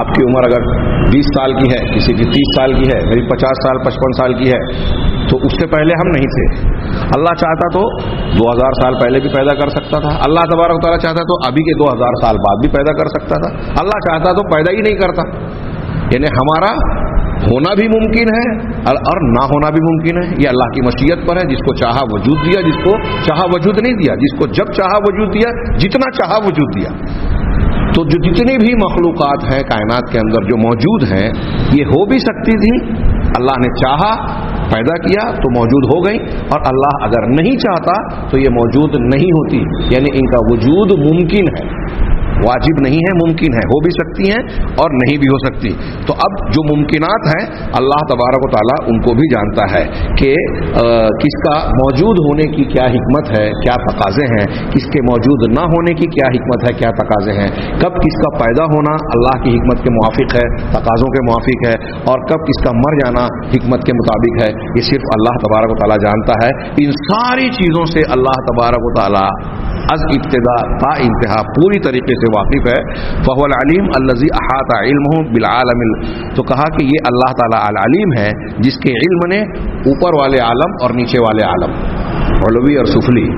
S1: آپ کی عمر اگر 20 سال کی ہے، کسی کی 30 سال کی ہے، میری 50 سال 55 سال کی ہے، تو اس سے پہلے ہم نہیں تھے. اللہ چاہتا تو 2000 سال پہلے بھی پیدا کر سکتا تھا. اللہ تبارک و تعالیٰ چاہتا تو ابھی کے 2000 سال بعد بھی پیدا کر سکتا تھا. اللہ چاہتا تو پیدا ہی نہیں کرتا. یعنی ہمارا ہونا بھی ممکن ہے اور نہ ہونا بھی ممکن ہے. یہ اللہ کی مشیت پر ہے. جس کو چاہا وجود دیا، جس کو چاہا وجود نہیں دیا. جس کو جب چاہا وجود دیا، جتنا چاہا وجود دیا. تو جو جتنی بھی مخلوقات ہیں کائنات کے اندر جو موجود ہیں، یہ ہو بھی سکتی تھی. اللہ نے چاہا پیدا کیا تو موجود ہو گئی، اور اللہ اگر نہیں چاہتا تو یہ موجود نہیں ہوتی. یعنی ان کا وجود ممکن ہے، واجب نہیں ہے، ممکن ہے. ہو بھی سکتی ہیں اور نہیں بھی ہو سکتی. تو اب جو ممکنات ہیں اللہ تبارک و تعالیٰ ان کو بھی جانتا ہے کہ کس کا موجود ہونے کی کیا حکمت ہے، کیا تقاضے ہیں، کس کے موجود نہ ہونے کی کیا حکمت ہے، کیا تقاضے ہیں. کب کس کا پیدا ہونا اللہ کی حکمت کے موافق ہے، تقاضوں کے موافق ہے، اور کب کس کا مر جانا حکمت کے مطابق ہے، یہ صرف اللہ تبارک و تعالیٰ جانتا ہے. ان ساری چیزوں سے اللہ تبارک و تعالیٰ از ابتدا تا انتہا پوری طریقے سے واقف ہے. فهو العلیم الذی احاط علمہ بالعالم. تو کہا کہ یہ اللہ تعالیٰ العلیم ہے جس کے علم نے اوپر والے عالم اور نیچے والے عالم، علوی اور سفلی،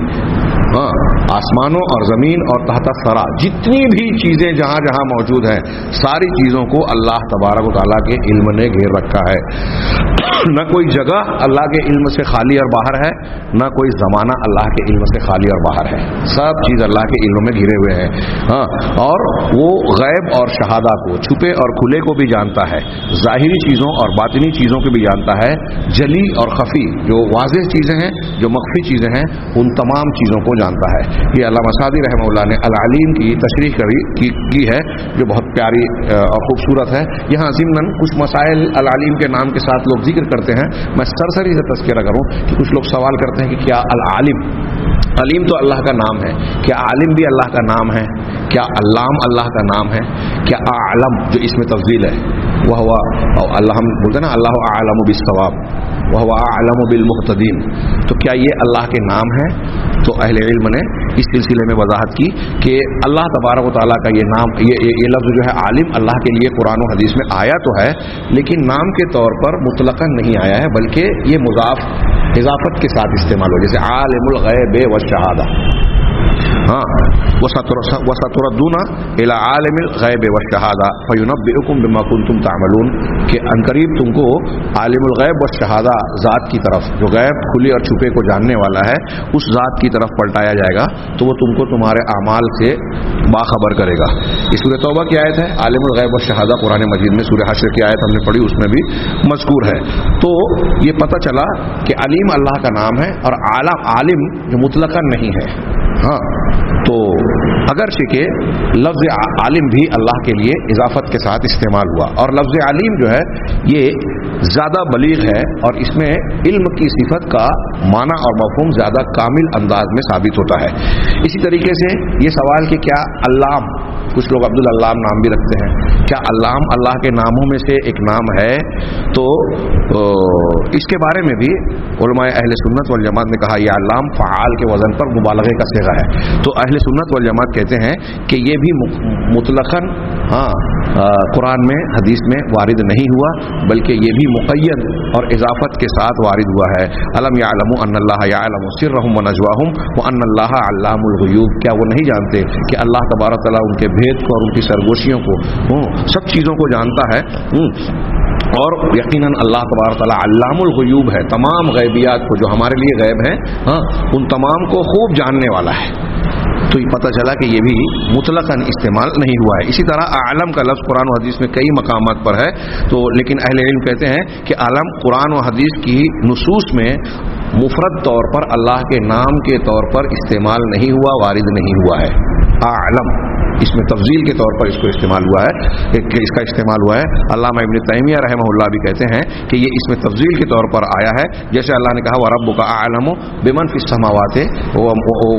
S1: آسمانوں اور زمین اور تحت الثری، جتنی بھی چیزیں جہاں جہاں موجود ہیں ساری چیزوں کو اللہ تبارک و تعالیٰ کے علم نے گھیر رکھا ہے. نہ کوئی جگہ اللہ کے علم سے خالی اور باہر ہے، نہ کوئی زمانہ اللہ کے علم سے خالی اور باہر ہے. سب چیز اللہ کے علم میں گھرے ہوئے ہیں. اور وہ غیب اور شہادہ کو، چھپے اور کھلے کو بھی جانتا ہے، ظاہری چیزوں اور باطنی چیزوں کو بھی جانتا ہے، جلی اور خفی جو واضح چیزیں ہیں، جو مخفی چیزیں ہیں، ان تمام چیزوں کو جانتا ہے. یہ علامہ سعدی رحمہ اللہ نے العلیم کی تشریح کی ہے جو بہت پیاری اور خوبصورت ہے. یہاں ضمن کچھ مسائل العلیم کے نام کے ساتھ لوگ ذکر کرتے ہیں. میں سرسری سے تذکرہ کروں کہ کچھ لوگ سوال کرتے ہیں کہ کیا العالم، علیم تو اللہ کا نام ہے، کیا عالم بھی اللہ کا نام ہے؟ کیا علام اللہ کا نام ہے؟ کیا اعلم جو اس میں تفضیل ہے وہ ہوا اللہ، ہم بولتے ہیں نا اللہ اعلم بالصواب وهو اعلم بالمهتدین، تو کیا یہ اللہ کے نام ہے؟ تو اہل علم نے اس سلسلے میں وضاحت کی کہ اللہ تبارک و تعالیٰ کا یہ نام، یہ لفظ جو ہے عالم اللہ کے لیے قرآن و حدیث میں آیا تو ہے، لیکن نام کے طور پر مطلقاً نہیں آیا ہے، بلکہ یہ مضاف اضافت کے ساتھ استعمال ہو، جیسے عالم الغیب والشہادہ. وَسَتُرَدُّونَ إِلَىٰ عَالِمِ الْغَيْبِ وَالشَّهَادَةِ فَيُنَبِّئُكُم بِمَا كُنتُمْ تَعْمَلُونَ، کہ عنقریب تم کو عالم الغیب والشہادہ ذات کی طرف، جو غیب کھلی اور چھپے کو جاننے والا ہے، اس ذات کی طرف پلٹایا جائے گا تو وہ تم کو تمہارے اعمال سے باخبر کرے گا. یہ سورہ توبہ کی آیت ہے. عالم الغیب والشہادہ قرآن مجید میں سورہ حشر کی آیت ہم نے پڑھی، اس میں بھی مذکور ہے. تو یہ پتہ چلا کہ علیم اللہ کا نام ہے اور عالم جو مطلقاً نہیں ہے. تو اگرچہ کہ لفظ عالم بھی اللہ کے لیے اضافت کے ساتھ استعمال ہوا، اور لفظ علیم جو ہے یہ زیادہ بلیغ ہے، اور اس میں علم کی صفت کا معنی اور مفہوم زیادہ کامل انداز میں ثابت ہوتا ہے. اسی طریقے سے یہ سوال کہ کیا علام، کچھ لوگ عبدالعلام نام بھی رکھتے ہیں، کیا علام اللہ کے ناموں میں سے ایک نام ہے؟ تو اس کے بارے میں بھی علماء اہل سنت والجماعت نے کہا یہ علام فعال کے وزن پر مبالغے کا صیغہ ہے. تو اہل سنت والجماعت کہتے ہیں کہ یہ بھی مطلقاً قرآن میں حدیث میں وارد نہیں ہوا، بلکہ یہ بھی مقید اور اضافت کے ساتھ وارد ہوا ہے. الم یعلموا ان اللہ یعلم سرهم ونجواهم وان اللہ علام الغیوب، کیا وہ نہیں جانتے کہ اللہ تبارک تعالیٰ ان کے بھید کو اور ان کی سرگوشیوں کو، سب چیزوں کو جانتا ہے. اور یقیناً اللہ تبارک تعالیٰ علام الغیوب ہے، تمام غیبیات کو جو ہمارے لیے غیب ہیں ان تمام کو خوب جاننے والا ہے. تو یہ پتہ چلا کہ یہ بھی مطلقاً استعمال نہیں ہوا ہے. اسی طرح عالم کا لفظ قرآن و حدیث میں کئی مقامات پر ہے، تو لیکن اہل علم کہتے ہیں کہ عالم قرآن و حدیث کی نصوص میں مفرد طور پر اللہ کے نام کے طور پر استعمال نہیں ہوا، وارد نہیں ہوا ہے. عالم اس میں تفضیل کے طور پر اس کو استعمال ہوا ہے، کہ اس کا استعمال ہوا ہے. علامہ ابن تیمیہ رحمہ اللہ بھی کہتے ہیں کہ یہ اس میں تفضیل کے طور پر آیا ہے، جیسے اللہ نے کہا وَرَبُّكَ أَعْلَمُ بِمَنْ فِي السَّمَاوَاتِ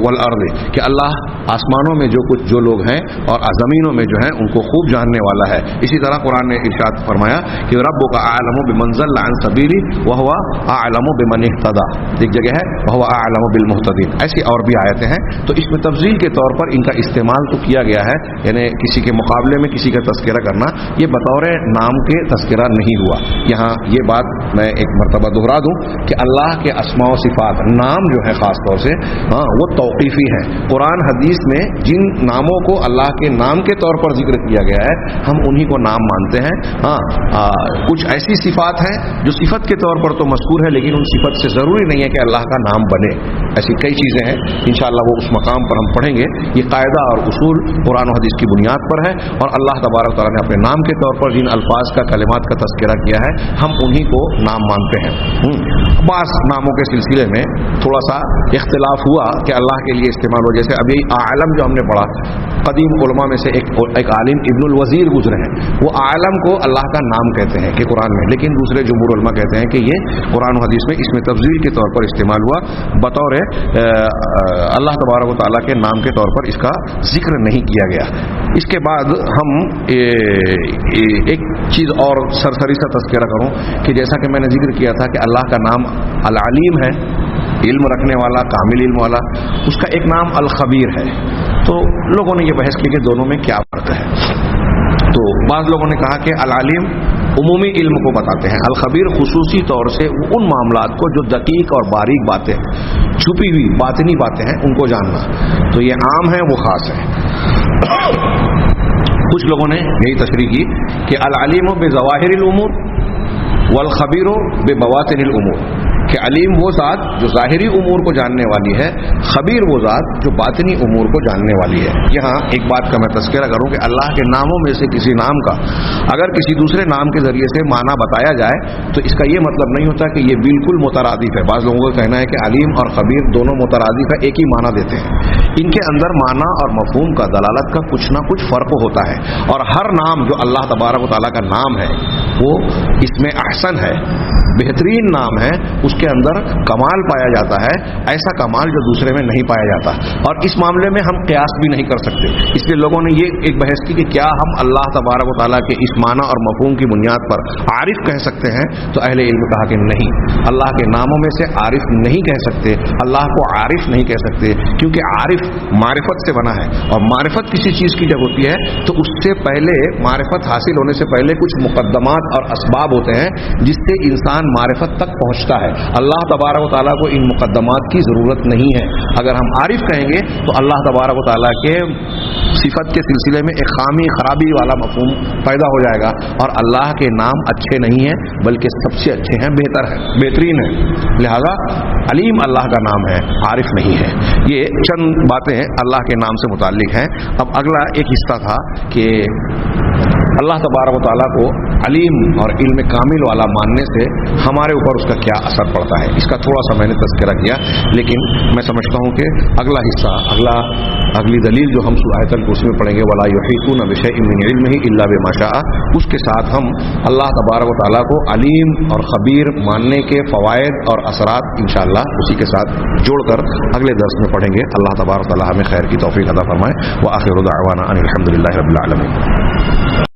S1: وَالْأَرْضِ، کہ اللہ آسمانوں میں جو لوگ ہیں اور زمینوں میں جو ہیں ان کو خوب جاننے والا ہے. اسی طرح قرآن نے ارشاد فرمایا کہ رَبُّكَ أَعْلَمُ بِمَنْ ضَلَّ عَنْ سَبِيلِهِ وَهُوَ أَعْلَمُ بِمَنِ اهْتَدَىٰ، ایک جگہ ہے وَهُوَ أَعْلَمُ بِالْمُهْتَدِينَ. ایسی اور بھی آیتیں ہیں. تو اس میں تفضیل کے طور پر ان کا استعمال تو کیا گیا ہے، یعنی کسی کے مقابلے میں کسی کا تذکرہ کرنا، یہ بطور نام کے تذکرہ نہیں ہوا۔ یہاں یہ بات میں ایک مرتبہ دہرا دوں کہ اللہ کے اسماء و صفات، نام جو ہے خاص طور سے وہ توقیفی ہے۔ قرآن حدیث میں جن ناموں کو اللہ کے نام کے طور پر ذکر کیا گیا ہے ہم انہی کو نام مانتے ہیں۔ کچھ ایسی صفات ہیں جو صفت کے طور پر تو مذکور ہے لیکن ان صفت سے ضروری نہیں ہے کہ اللہ کا نام بنے، ایسی کئی چیزیں ہیں، انشاءاللہ وہ اس مقام پر ہم پڑھیں گے۔ یہ قاعدہ اور اصول قرآن و حدیث کی بنیاد پر ہے، اور اللہ تبارک تعالیٰ نے اپنے نام کے طور پر جن الفاظ کا، کلمات کا تذکرہ کیا ہے ہم انہی کو نام مانتے ہیں۔ بعض ناموں کے سلسلے میں تھوڑا سا اختلاف ہوا کہ اللہ کے لیے استعمال ہو، جیسے ابھی عالم جو ہم نے پڑھا، قدیم علماء میں سے ایک عالم ابن الوزیر گزرے ہیں، وہ عالم کو اللہ کا نام کہتے ہیں کہ قرآن میں، لیکن دوسرے جمہور علماء کہتے ہیں کہ یہ قرآن و حدیث میں اس میں تفضیل کے طور پر استعمال ہوا، بطور اللہ تبارک و تعالیٰ کے نام کے طور پر اس کا ذکر نہیں کیا گیا۔ اس کے بعد ہم ایک چیز اور سرسری سا تذکرہ کروں کہ جیسا کہ میں نے ذکر کیا تھا کہ اللہ کا نام العلیم ہے، علم رکھنے والا، کامل علم والا، اس کا ایک نام الخبیر ہے۔ تو لوگوں نے یہ بحث کی کہ دونوں میں کیا فرق ہے، تو بعض لوگوں نے کہا کہ العلیم عمومی علم کو بتاتے ہیں، الخبیر خصوصی طور سے ان معاملات کو جو دقیق اور باریک باتیں ہیں، چھپی ہوئی باطنی باتیں ہیں، ان کو جاننا، تو یہ عام ہے وہ خاص ہے۔ کچھ لوگوں نے یہی تشریح کی کہ العلیم بظواہر الامور والخبیر ببواطن الامور، کہ علیم وہ ذات جو ظاہری امور کو جاننے والی ہے، خبیر وہ ذات جو باطنی امور کو جاننے والی ہے۔ یہاں ایک بات کا میں تذکرہ کروں کہ اللہ کے ناموں میں سے کسی نام کا اگر کسی دوسرے نام کے ذریعے سے معنی بتایا جائے تو اس کا یہ مطلب نہیں ہوتا کہ یہ بالکل مترادف ہے۔ بعض لوگوں کا کہنا ہے کہ علیم اور خبیر دونوں مترادف ہے، ایک ہی معنی دیتے ہیں، ان کے اندر معنی اور مفہوم کا، دلالت کا کچھ نہ کچھ فرق ہوتا ہے، اور ہر نام جو اللہ تبارک و تعالیٰ کا نام ہے وہ اس میں احسن ہے، بہترین نام ہے، اس کے اندر کمال پایا جاتا ہے، ایسا کمال جو دوسرے میں نہیں پایا جاتا، اور اس معاملے میں ہم قیاس بھی نہیں کر سکتے۔ اس لیے لوگوں نے یہ ایک بحث کی کہ کیا ہم اللہ تبارک و تعالیٰ کے اس معنی اور مفہوم کی بنیاد پر عارف کہہ سکتے ہیں، تو اہل علم نے کہا کہ نہیں، اللہ کے ناموں میں سے عارف نہیں کہہ سکتے، اللہ کو عارف نہیں کہہ سکتے، کیونکہ عارف معرفت سے بنا ہے، اور معرفت کسی چیز کی جب ہوتی ہے تو اس سے پہلے، معرفت حاصل ہونے سے پہلے کچھ مقدمات اور اسباب ہوتے ہیں جس سے انسان معرفت تک پہنچتا ہے۔ اللہ تبارک و تعالیٰ کو ان مقدمات کی ضرورت نہیں ہے۔ اگر ہم عارف کہیں گے تو اللہ تبارک و تعالیٰ کے صفت کے سلسلے میں ایک خرابی والا مفہوم پیدا ہو جائے گا، اور اللہ کے نام اچھے نہیں ہیں بلکہ سب سے اچھے ہیں، بہترین ہیں، لہذا علیم اللہ کا نام ہے، عارف نہیں ہے۔ یہ چند باتیں اللہ کے نام سے متعلق ہیں۔ اب اگلا ایک حصہ تھا کہ اللہ تبارک و تعالیٰ کو علیم اور علم کامل والا ماننے سے ہمارے اوپر اس کا کیا اثر پڑتا ہے، اس کا تھوڑا سا میں نے تذکرہ کیا، لیکن میں سمجھتا ہوں کہ اگلا حصہ، اگلی دلیل جو ہم آیت الکرسی میں پڑھیں گے، وَلَا يُحِيطُونَ بِشَيْءٍ مِّنْ عِلْمِهِ إِلَّا بِمَا شَاءَ، اس کے ساتھ ہم اللہ تبارک و تعالیٰ کو علیم اور خبیر ماننے کے فوائد اور اثرات انشاءاللہ اسی کے ساتھ جوڑ کر اگلے درس میں پڑھیں گے۔ اللہ تبارک و تعالیٰ ہمیں خیر کی توفیق عطا فرمائے۔ وآخر دعوانا ان الحمد للہ رب العالمین۔